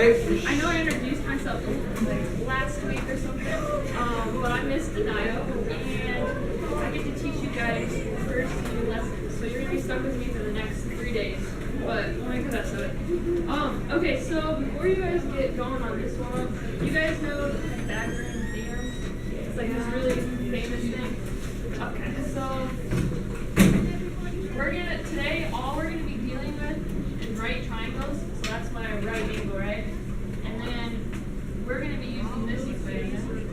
I know I introduced myself like last week or something, but I'm Miss Denayo, and I get to teach you guys the first few lessons. So you're gonna be stuck with me for the next 3 days, but we'll make the best of it. Okay, so before you guys get going on this one, you guys know the Pythagorean theorem? It's like this really famous thing. Okay, so today all we're gonna be dealing with is right triangles. So that's my right angle, right? And then we're going to be using this equation.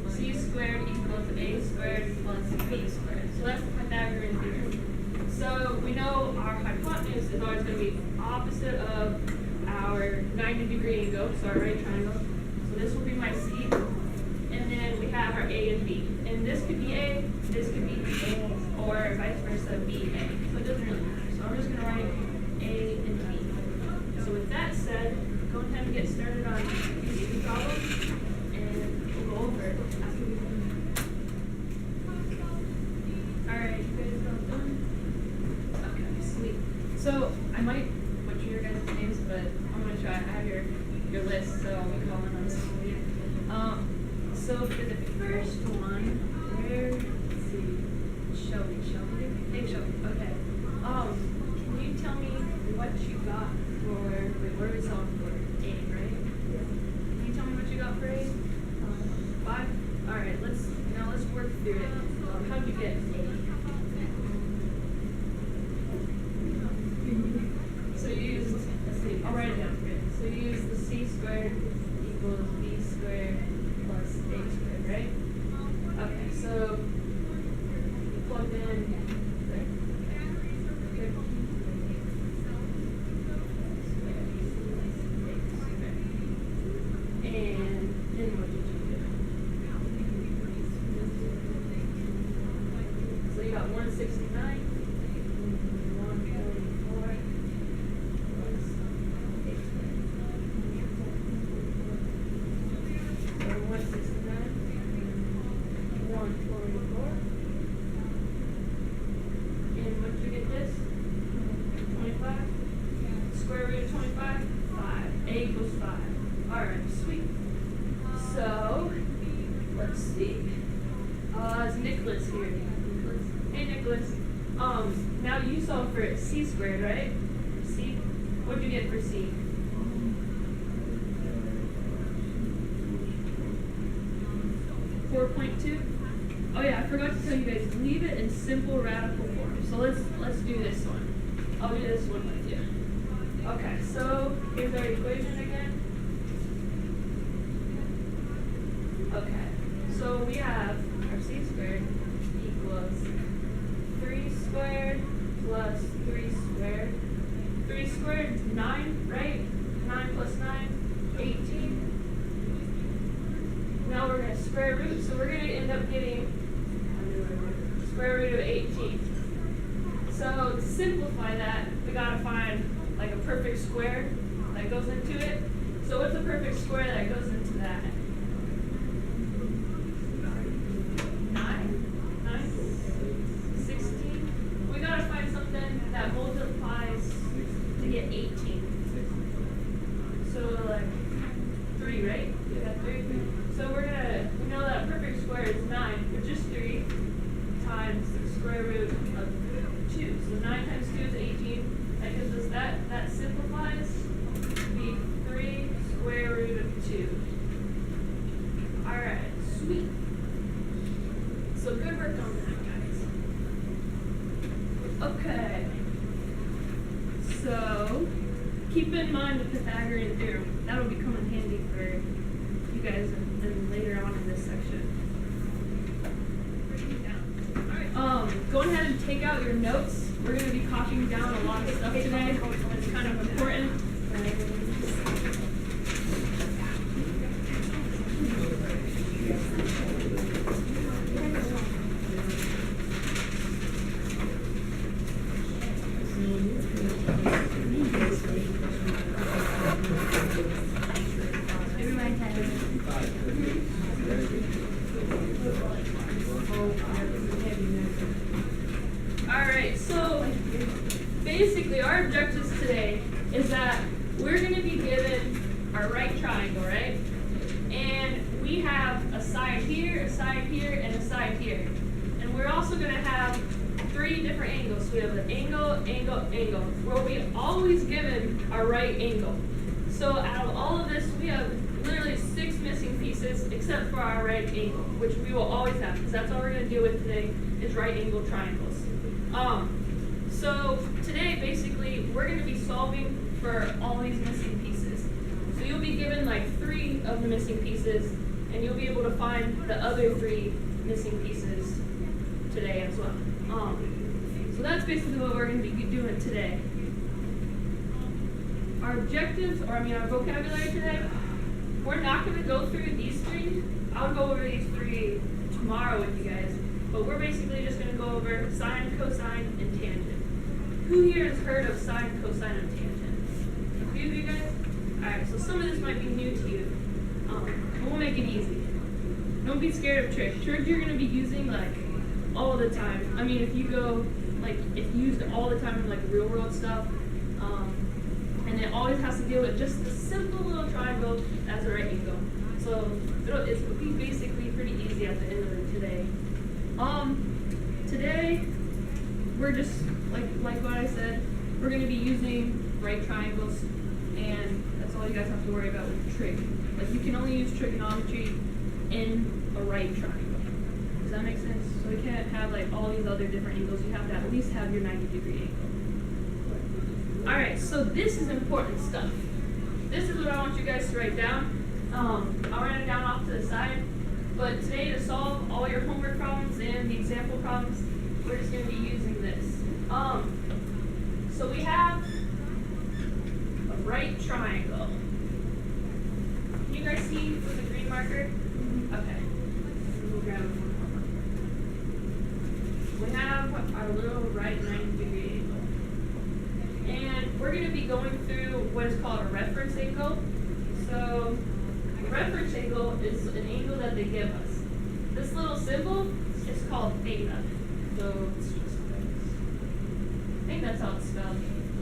C squared equals A squared plus B squared. So that's the Pythagorean theorem. So we know our hypotenuse is always going to be opposite of our 90-degree angle, so our right triangle. So this will be my C. And then we have our A and B. And this could be A, this could be B, or vice versa, B, A. So it doesn't really matter. So I'm just going to write A and B. So with that said, go ahead and get started on these problems, and we'll go over it after we finish. Alright, you guys all done? Okay, sweet. So I might butcher your guys' names, but I'm gonna try. I have your list, so I'll be calling on some of you. So for the first one, let's see, Shelby. Hey Shelby, okay. Can you tell me what you got for, wait, what are we solving for? A, right? Can you tell me what you got for A? 5? Alright, let's work through it. How'd you get A? So you used, let's see, I'll write it down for you. So you used the C squared equals B squared plus A squared, right? Okay, so you plugged in there. And then what did you do? So you got 169, 144 plus 8. So 169, 144. And what did you get this? 25. Square root of 25? 5. A equals 5. Alright, sweet. So, let's see. It's Nicholas here. Hey, Nicholas. Now you solved for C squared, right? C? What'd you get for C? 4.2? Oh yeah, I forgot to tell you guys, leave it in simple radical form. So let's do this one. I'll do this one with you. Okay, so here's our equation again. Okay, so we have our C squared equals 3 squared plus 3 squared. 3 squared is 9, right? 9 plus 9, 18. Now we're going to square root, so we're going to end up getting square root of 18. So to simplify that, we got to find like a perfect square that goes into it. So what's a perfect square that goes into that? 9? 16? We got to find something that multiplies to get 18. So like 3, right? You got 3? So we know that a perfect square is 9, which is 3 times the square root of 2. So 9 times 2 is 18. That gives us that simplifies to be 3 square root of 2. Alright, sweet. So good work on that, guys. Okay. So keep in mind the Pythagorean theorem. That'll be coming handy for you guys and later on in this section. Go ahead and take out your notes. We're going to be copying down a lot of stuff today. It's kind of important. Alright, so basically our objectives today is that we're going to be given our right triangle, right? And we have a side here, and a side here. And we're also going to have 3 different angles. So we have an angle, angle, angle. We'll be always given our right angle. So out of all of this, we have literally 6 missing pieces except for our right angle, which we will always have because that's all we're going to deal with today is right angle triangles. So today, basically, we're going to be solving for all these missing pieces. So you'll be given like 3 of the missing pieces, and you'll be able to find the other 3 missing pieces today as well. So that's basically what we're going to be doing today. Our objectives, or our vocabulary today, we're not going to go through these 3. I'll go over these 3 tomorrow with you guys, but we're basically just going to go over sine, cosine, and tangent. Who here has heard of sine, cosine, and tangent? A few of you guys? Alright, so some of this might be new to you. We'll make it easy. Don't be scared of trig. Trig you're going to be using like all the time. I mean, if you go, like, if used all the time in like real world stuff, and it always has to deal with just a simple little triangle as a right angle. So it'll be basically pretty easy at the end of it today. Today we're just like what I said, we're going to be using right triangles, and that's all you guys have to worry about with trig. Like, you can only use trigonometry in a right triangle. Does that make sense? So you can't have like all these other different angles. You have to at least have your 90-degree angle. Alright, so this is important stuff. This is what I want you guys to write down. I'll write it down off to the side. But today, to solve all your homework problems and the example problems, we're just going to be using this. So we have a right triangle. Can you guys see with the green marker? Okay. We'll grab it. We have our little right 90-degree angle. And we're going to be going through what is called a reference angle. So a reference angle is an angle that they give us. This little symbol is called theta. So it's just, I think that's how it's spelled.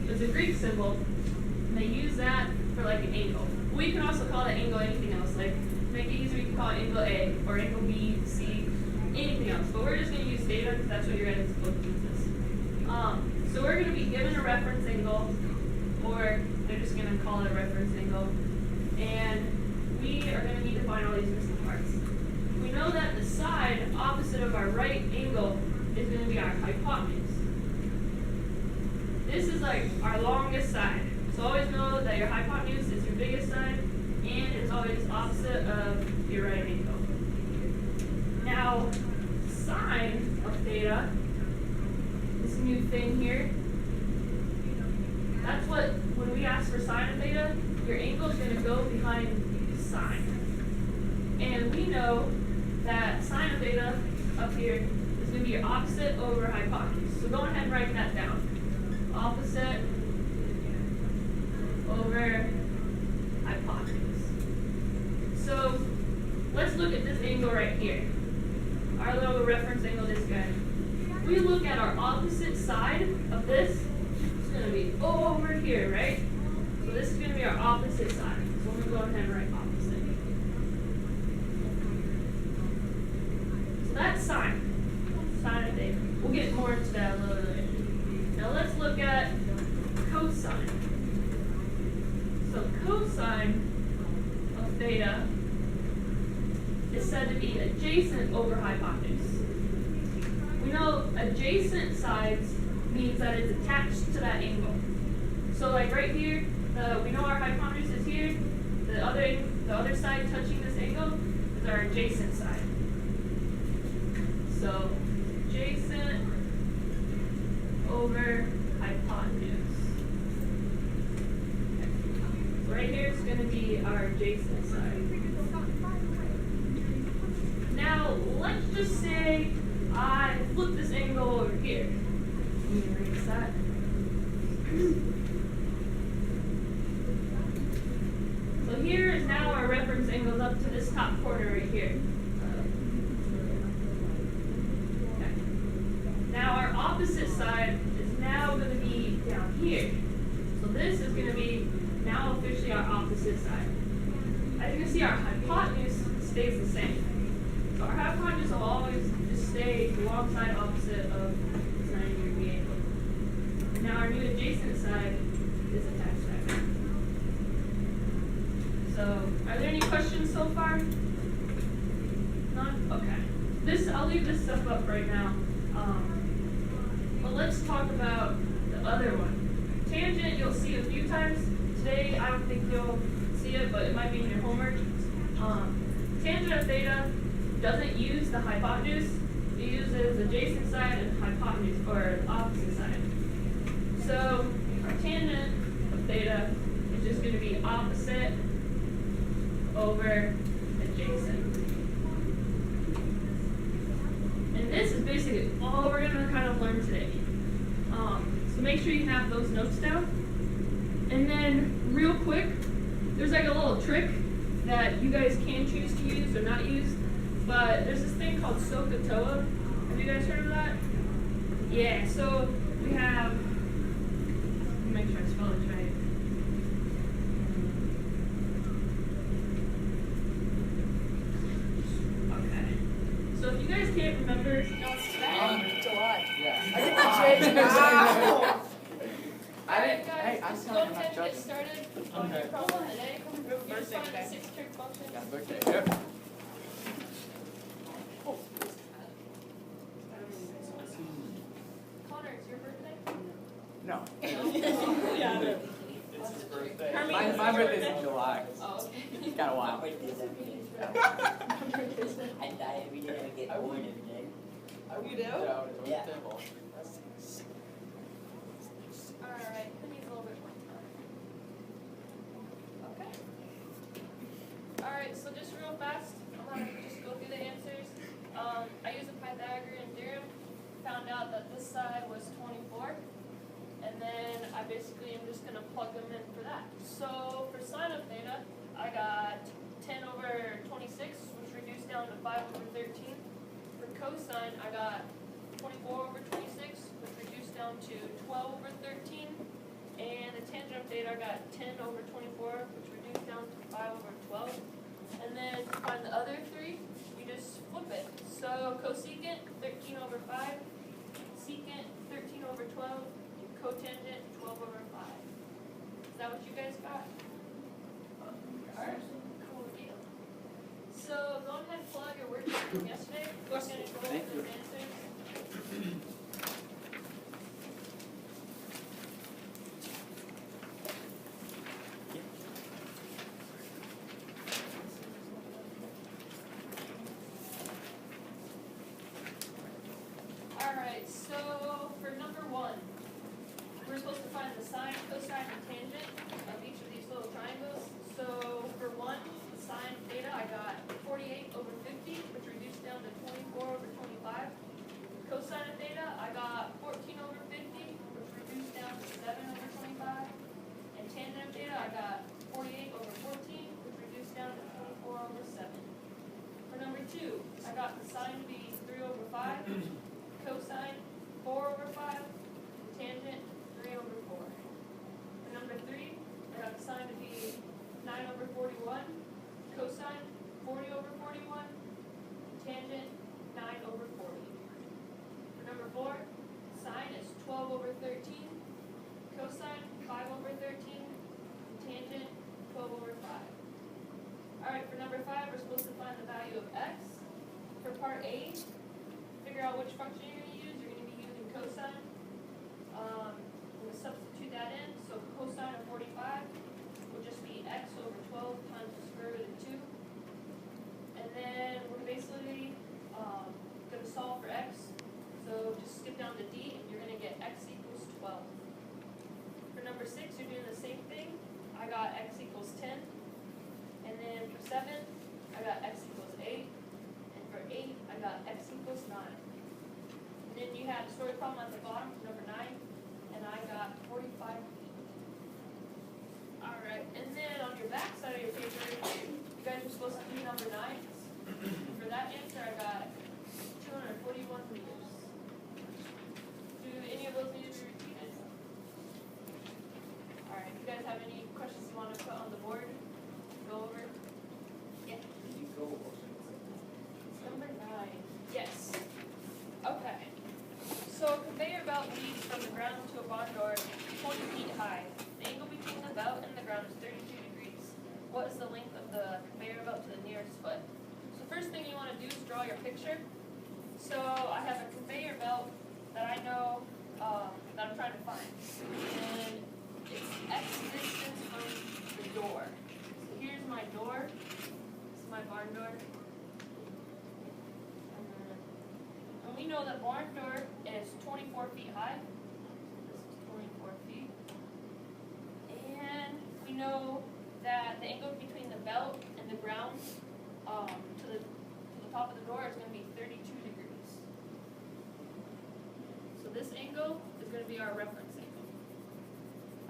It's a Greek symbol, and they use that for like an angle. We can also call that angle anything else. Like, make it easier, we can call it angle A, or angle B, C, anything else. But we're just going to use theta because that's what your guys' book uses. So we're going to be given a reference angle, or they're just going to call it a reference angle, and we are going to need to find all these missing parts. We know that the side opposite of our right angle is going to be our hypotenuse. This is like our longest side. So always know that your hypotenuse is your biggest side, and it's always opposite of your right angle. Now, sine of theta, this new thing here, that's what, when we ask for sine of theta, your angle is going to go behind sine. And we know that sine of theta up here is going to be your opposite over hypotenuse. So go ahead and write that down. Opposite over hypotenuse. So let's look at this angle right here. Our little reference angle, this guy. If we look at our opposite side of this, it's going to be over here, right? So this is going to be our opposite side. So I'm going to go ahead and write opposite. So that's sine. Sine of theta. We'll get more into that a little later. Now let's look at cosine. So cosine of theta is said to be adjacent over hypotenuse. We know adjacent sides means that it's attached to that angle. So like right here, we know our hypotenuse is here. The other side touching this angle is our adjacent side. So adjacent over hypotenuse. So right here is going to be our adjacent side. Now let's just say I flip this angle over here. Let me erase that. So here is now our reference angle up to this top corner right here. Okay. Now our opposite side is now going to be down here. So this is going to be now officially our opposite side. as you can see, our hypotenuse stays the same. So our hypotenuse will always just stay alongside opposite of this 90-degree angle. And now our new adjacent side is attached to that. So, are there any questions so far? None? Okay. I'll leave this stuff up right now. But let's talk about the other one. Tangent, you'll see a few times. Today, I don't think you'll see it, but it might be in your homework. Tangent of theta doesn't use the hypotenuse. It uses adjacent side and hypotenuse, or opposite side. So, our tangent of theta is just going to be opposite over adjacent. And this is basically all we're going to kind of learn today. So make sure you have those notes down. And then, real quick, there's like a little trick that you guys can choose to use or not use. But there's this thing called SOHCAHTOA. Have you guys heard of that? Yeah, so we have, let me make sure I spell this right. Okay. So if you guys can't remember, no, it's today. July. Yeah. I get the J. Wow. Alright guys, hey, I let's saw go him ahead and at get judging. started on your problem today. You just find the 6 trig functions. Got a birthday. Yep. Connor, it's your birthday? No. Yeah. It's his birthday. Hermie, My it's your birthday's birthday? in July. Oh, okay. It's got a while. I die every day, I get born every day. You do? Yeah. Alright, who needs a little bit more time? Okay. Alright, so just real fast, I'm gonna just go through the answers. I used a Pythagorean theorem, found out that this side was 24, and then I basically am just gonna plug them in for that. So for sine of theta, I got 10 over 26, which reduced down to 5 over 13. For cosine, I got 24 over 26, which reduced down to 12 over 13. And the tangent of theta, I got 10 over 24, which reduced down to 5 over 12. And then to find the other three, you just flip it. So cosecant, 13 over 5. Secant, 13 over 12. And cotangent, 12 over 5. Is that what you guys got? Alright, cool deal. So go ahead and pull out your worksheet from yesterday. We're going to go over those answers. Alright, so for number 1, we're supposed to find the sine, cosine, and tangent of each of these little triangles. So for 1, the sine theta, I got 48 over 50, which reduced down to 24 over 25. Cosine of theta, I got 14 over 50, which reduced down to 7 over 25. And tangent of theta, I got 48 over 14, which reduced down to 24 over 7. For number 2, I got the sine to be 3 over 5, cosine 4 over 5, tangent 3 over 4. For number 3, I got the sine to be 9 over 41, cosine 40 over 41, tangent 9 over 40. For number 4, sine is 12 over 13, cosine 5 over 13, tangent 12 over 5. Alright, for number 5, we're supposed to find the value of x. For part A, figure out which function you're going to use. You're going to be using cosine. We'll substitute that in. So cosine of 45 will just be x over 12 times the square root of 2. And then we're basically going to solve for x. So just skip down to d, and you're going to get x equals 12. For number 6, you're doing the same thing. I got x equals 10. And then for 7, I got x equals 8. And for 8, I got x equals 9. And then you had a story problem at the bottom for number 9, and I got 45 feet. Alright, and then on your back side of your paper, you guys were supposed to do number 9s. And for that answer, I got 241 meters. Do any of those need to be repeated? Alright, you guys have any questions you want to put on the board? Go over? belt leads from the ground to a barn door 20 feet high. The angle between the belt and the ground is 32 degrees. What is the length of the conveyor belt to the nearest foot? So first thing you want to do is draw your picture. So I have a conveyor belt that I know that I'm trying to find. And it's X distance from the door. So here's my door. This is my barn door. And we know that barn door is 24 feet high. This is 24 feet. And we know that the angle between the belt and the ground to the top of the door is going to be 32 degrees. So this angle is going to be our reference angle.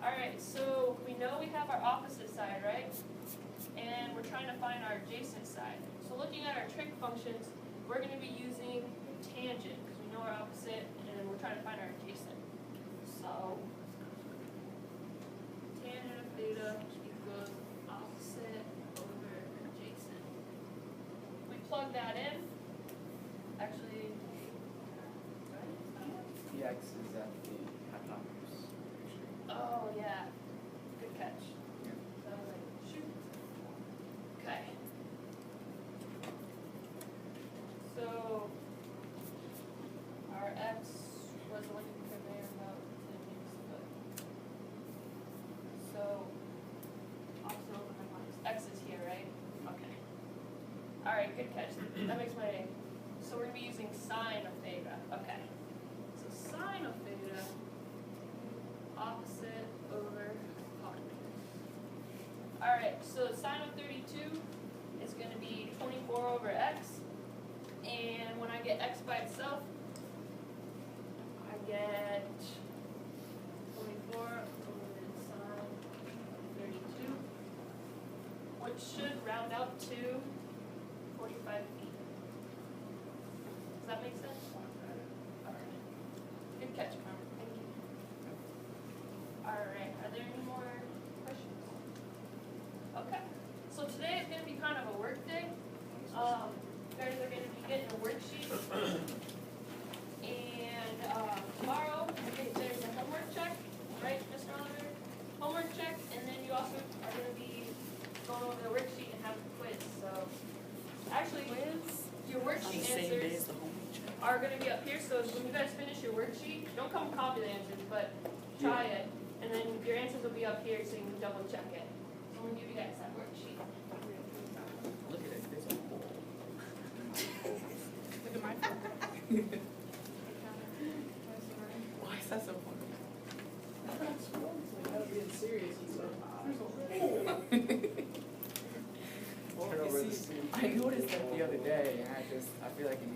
Alright, so we know we have our opposite side, right? And we're trying to find our adjacent side. So looking at our trig functions, we're going to be using tangent, because we know our opposite, and we're trying to find our adjacent. So, tangent of theta equals opposite over adjacent. We plug that in. Actually, The X is at the hypotenuse. oh yeah, good catch. Yeah. So I was like, shoot. Okay. So our X was the length of the conveyor belt to the nearest foot. So opposite over hypotenuse. X is here, right? Okay. Alright, good catch. That makes my day. So we're gonna be using sine of theta. Okay. So sine of theta opposite over hypotenuse. Alright, so sine of 32 is going to be 24 over x. And when I get x by itself, I get 24 over sine of 32, which should round out to 45 feet. Does that make sense? Alright. Good catch, Carmen. Thank you. Alright, are there any more questions? Okay, so today is going to be kind of a work day. You guys are going to be getting a worksheet. And tomorrow, there's a homework check, right, Mr. Oliver? Homework check, and then you also are going to be going over the worksheet and having a quiz. So, actually, your worksheet answers are going to be up here. So when you guys finish your worksheet, don't come copy the answers, but try it. And then your answers will be up here so you can double check it. So I'm going to give you guys that worksheet. Look at it, there's a hole. Look at my phone. Why is that so funny? I was being serious. There's a hole. I noticed that the other day, and I feel like it